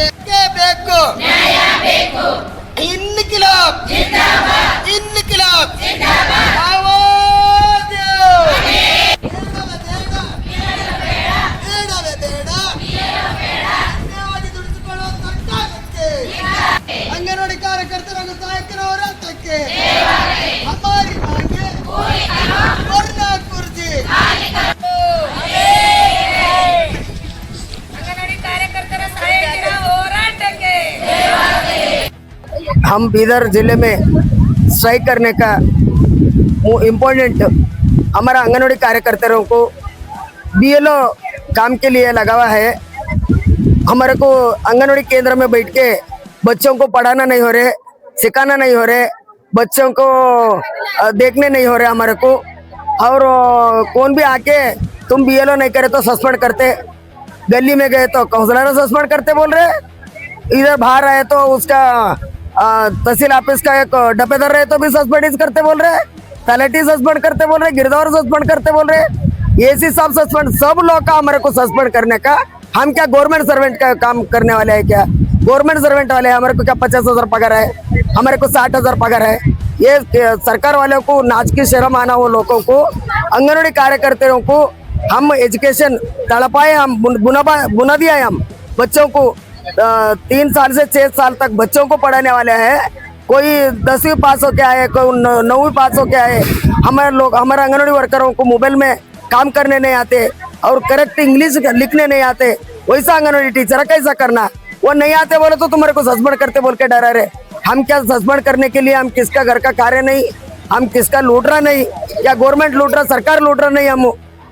ಬೇಕೇ ಬೇಕು, ಇನ್ಕಿಲಾಬ್ ಇನ್ಕಿಲಾಬ್ ಅಂಗನವಾಡಿ ಕಾರ್ಯಕರ್ತರ ಹಾಗೂ ಸಹಾಯಕರ ಹೋರಾಟಕ್ಕೆ ಹಮಾರಿ ಮಾಂಗೆ ವರ್ನಾ ಕುರ್ಜಿ। ಅಂಗನವಾಡಿ ಕಾರ್ಯಕರ್ತರ ಸಹಾಯಕರ ಹೋರಾಟಕ್ಕೆ हम बीदर जिले में स्ट्राइक करने का इम्पोर्टेंट हमारा आंगनवाड़ी कार्यकर्ताओं को बीएलओ काम के लिए लगा हुआ है। हमारे को आंगनवाड़ी केंद्र में बैठ के बच्चों को पढ़ाना नहीं हो रहे, सिखाना नहीं हो रहे, बच्चों को देखने नहीं हो रहे हमारे को। और कौन भी आके तुम बीएलओ नहीं करे तो सस्पेंड करते, गली में गए तो काउंसलर सस्पेंड करते बोल रहे, इधर बाहर आए तो उसका तहसील ऑफिस का एक डब्बेदार रहे तो भी सस्पेंड करते बोल रहे, तलाटी सस्पेंड करते बोल रहे, गिरदावर सस्पेंड करते बोल रहे, एसी साहब सस्पेंड, सब लोग का हमारे को सस्पेंड करने का। हम क्या गवर्नमेंट सर्वेंट का काम करने वाले हैं क्या? गवर्नमेंट सर्वेंट वाले हमारे को क्या 50,000 पगार है, हमारे को 60,000 पगार है? ये सरकार वालों को नाच की शर्म आना हो लोगों को। आंगनवाड़ी कार्यकर्ताओं को हम एजुकेशन तड़पाए, हम बुना दिया है, हम बच्चों को 3 साल से 6 साल तक बच्चों को पढ़ाने वाले हैं। कोई 10वीं पास होके आए, कोई 9वीं पास होके आए। हमारे लोग, हमारे आंगनवाड़ी वर्करों को मोबाइल में काम करने नहीं आते और करेक्ट इंग्लिश लिखने नहीं आते। वैसा आंगनवाड़ी टीचर कैसा करना? वो नहीं आते बोले तो तुम्हारे को सस्पेंड करते बोल के डरा रहे। हम क्या सस्पेंड करने के लिए हम किसका घर का कार्य नहीं, हम किसका लूट रहा नहीं, या गवर्नमेंट लूट रहा, सरकार लूट रहा नहीं।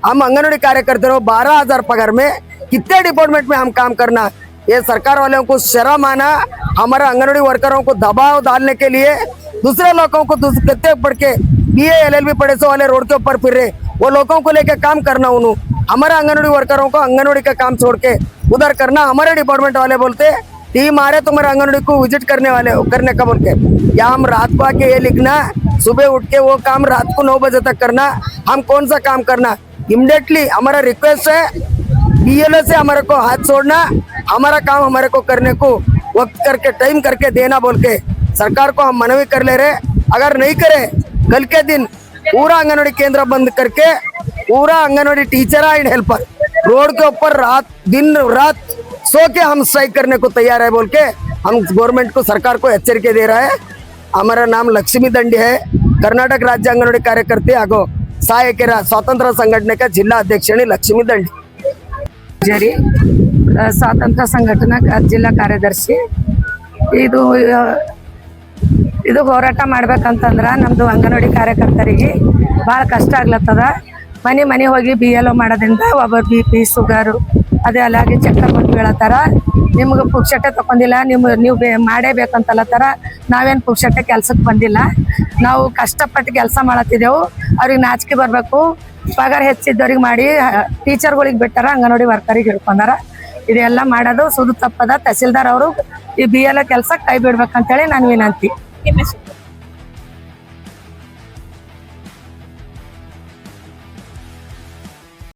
हम आंगनवाड़ी कार्यकर्ता 12,000 पगार में कितने डिपार्टमेंट में हम काम करना। ये सरकार वालों को शर्म आना, हमारे आंगनवाड़ी वर्करों को दबाव डालने के लिए दूसरे लोगों को कितने पढ़ के BA LLB पढ़े सो वाले रोड के ऊपर फिर रहे, वो लोगों को लेके काम करना। उन्होंने हमारे आंगनवाड़ी वर्करों को आंगनवाड़ी का काम छोड़ के उधर करना। हमारे डिपार्टमेंट वाले बोलते टीम आ रहे तुम्हारे आंगनवाड़ी को विजिट करने का बोल के, या हम रात को आके ये लिखना, सुबह उठ के वो काम रात को 9 बजे तक करना। हम कौन सा काम करना? इमीडिएटली हमारा रिक्वेस्ट है BLO से हमारे को हाथ छोड़ना, हमारा काम हमारे को करने को वक्त करके टाइम करके देना बोल के सरकार को हम मनवी कर ले रहे। अगर नहीं करे कल के दिन पूरा आंगनवाड़ी केंद्र बंद करके पूरा anganwadi teacher and helper road के ऊपर दिन रात सो के हम स्ट्राइक करने को तैयार है बोल के हम गवर्नमेंट को, सरकार को एಚ್ಚರಿಕೆ दे रहा है। हमारा नाम लक्ष्मी दंडी है, कर्नाटक राज्य आंगनवाड़ी कार्यकर्ते ಹಾಗೂ ಸಹಾಯಕರ ಸ್ವಾತಂತ್ರ್ಯ ಸಂಘಟನೆ का जिला अध्यक्षणी लक्ष्मी दंडी ಜರಿ ಸ್ವಾತಂತ್ರ್ಯ ಸಂಘಟನಾ ಜಿಲ್ಲಾ ಕಾರ್ಯದರ್ಶಿ। ಇದು ಹೋರಾಟ ಮಾಡ್ಬೇಕಂತಂದ್ರ ನಮ್ದು ಅಂಗನವಾಡಿ ಕಾರ್ಯಕರ್ತರಿಗೆ ಭಾಳ ಕಷ್ಟ ಆಗ್ಲತ್ತದ। ಮನೆ ಹೋಗಿ BLO ಮಾಡೋದ್ರಿಂದ ಒಬ್ಬರು BP ಶುಗರು ಅದೇ ಅಲ್ಲಾಗಿ ಚಕ್ಕರ್ ಬಂದು ಬೀಳತ್ತಾರ। ನಿಮ್ಗೆ ಪುಕ್ಷಟೆ ತಗೊಂಡಿಲ್ಲ, ನೀವು ಮಾಡೇಬೇಕಂತಲ್ಲತ್ತಾರ। ನಾವೇನು ಪುಕ್ಷಟೆ ಕೆಲ್ಸಕ್ಕೆ ಬಂದಿಲ್ಲ, ನಾವು ಕಷ್ಟಪಟ್ಟು ಕೆಲಸ ಮಾಡತ್ತಿದ್ದೆವು। ಅವ್ರಿಗೆ ನಾಚಿಕೆ ಬರಬೇಕು, ಪಗಾರ ಹೆಚ್ಚಿದ್ದವ್ರಿಗೆ ಮಾಡಿ ಟೀಚರ್ಗಳಿಗೆ ಬಿಟ್ಟಾರ, ಅಂಗನವಾಡಿ ವರ್ಕರಿಗೆ ಹಿಡ್ಕೊಂಡಾರ। ಇದೆಲ್ಲ ಮಾಡೋದು ಸುದು ತಪ್ಪದ। ತಹಸೀಲ್ದಾರ್ ಅವರು ಈ BLO ಕೆಲಸ ಕೈ ಬಿಡ್ಬೇಕಂತೇಳಿ ನಾನು ವಿನಂತಿ।